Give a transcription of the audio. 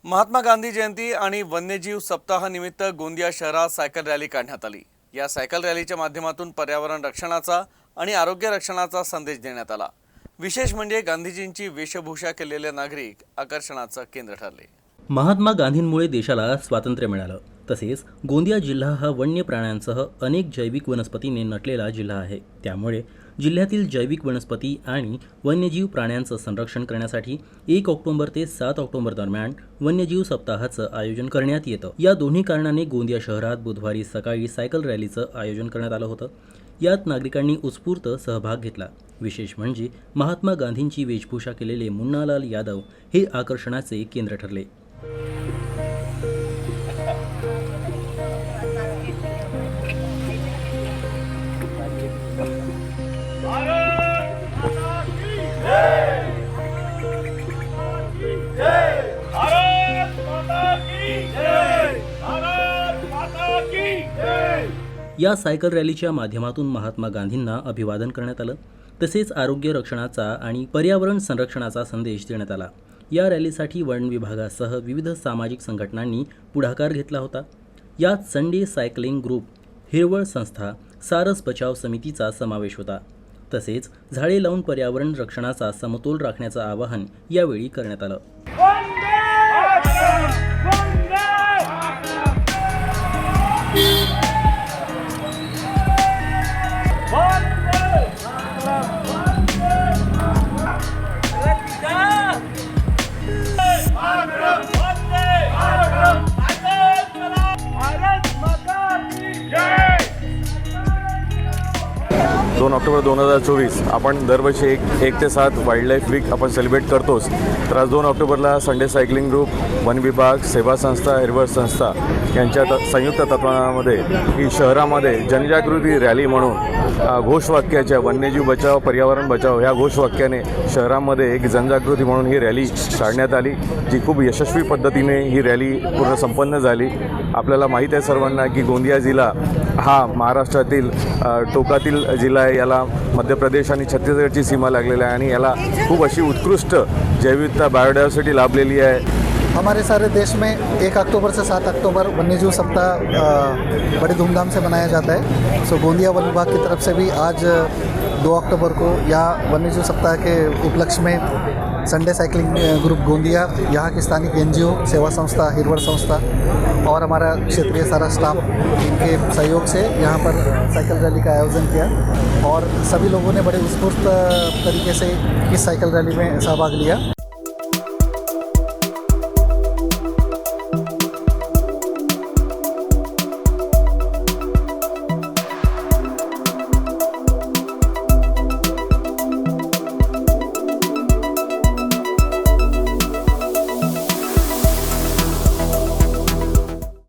महात्मा गांधी जयंती आणि वन्यजीव सप्ताहानिमित्त गोंदिया शहरात सायकल रॅली काढण्यात आली। या सायकल रॅलीच्या माध्यमातून पर्यावरण रक्षणाचा आणि आरोग्य रक्षणाचा संदेश देण्यात आला। विशेष म्हणजे गांधीजींची वेशभूषा केलेले नागरिक आकर्षणाचं केंद्र ठरले। महात्मा गांधींमुळे देशाला स्वातंत्र्य मिळालं। तसेच गोंदिया जिल्हा हा वन्य प्राण्यांसह अनेक जैविक वनस्पतींनी नटलेला जिल्हा आहे। त्यामुळे जिल्ह्यातील जैविक वनस्पती आणि वन्यजीव प्राण्यांचं संरक्षण करण्यासाठी 1 ऑक्टोबर ते 7 ऑक्टोबर दरम्यान वन्यजीव सप्ताहाचं आयोजन करण्यात येतं। या दोन्ही कारणाने गोंदिया शहरात बुधवारी सकाळी सायकल रॅलीचं आयोजन करण्यात आलं होतं। यात नागरिकांनी उत्स्फूर्त सहभाग घेतला। विशेष म्हणजे महात्मा गांधींची वेशभूषा केलेले मुन्नालाल यादव हे आकर्षणाचे केंद्र ठरले। या सायकल रॅलीच्या माध्यमातून महात्मा गांधींना अभिवादन करण्यात आलं। तसेच आरोग्य रक्षणाचा आणि पर्यावरण संरक्षणाचा संदेश देण्यात आला। या रॅलीसाठी वन विभागासह विविध सामाजिक संघटनांनी पुढाकार घेतला होता। यात संडे सायकलिंग ग्रुप, हिरवळ संस्था, सारस बचाव समितीचा समावेश होता। तसेच झाडे लावून पर्यावरण रक्षणाचा समतोल राखण्याचं आवाहन यावेळी करण्यात आलं। दोन ऑक्टोबर 2024 आपण दरवर्षी 1 ते 7 वाईल्ड लाईफ वीक आपण सेलिब्रेट करतोच। तर आज 2 ऑक्टोबरला संडे सायकलिंग ग्रुप, वन विभाग, सेवा संस्था, हिरवळ संस्था यांच्या संयुक्त तत्वामध्ये ही शहरामध्ये जनजागृती रॅली म्हणून घोषवाक्याच्या वन्यजीव बचाव पर्यावरण बचाव ह्या घोषवाक्याने शहरामध्ये एक जनजागृती म्हणून ही रॅली काढण्यात आली, जी खूप यशस्वी पद्धतीने ही रॅली पूर्ण संपन्न झाली। आपल्याला माहीत आहे सर्वांना की गोंदिया जिल्हा हा महाराष्ट्रातील टोकातील जिल्हा आहे। याला मध्य प्रदेश आणि छत्तीसगडची सीमा लागलेली आहे आणि याला खूप अशी उत्कृष्ट जैविकता बायोडायव्हर्सिटी लाभलेली आहे। हमारे सारे देश में 1 अक्टूबर से 7 अक्टूबर वन्यजीव सप्ताह बड़ी धूमधाम से मनाया जाता है। सो गोंदिया वन विभाग की तरफ से भी आज 2 अक्टूबर को यहाँ वन्यजीव सप्ताह के उपलक्ष्य में संडे साइकिलिंग ग्रुप गोंदिया, यहाँ की स्थानिक NGO, सेवा संस्था, हिरवळ संस्था और हमारा क्षेत्रीय सारा स्टाफ इनके सहयोग से यहाँ पर साइकिल रैली का आयोजन किया और सभी लोगों ने बड़े उत्स्फूर्त तरीके से इस साइकिल रैली में सहभाग लिया।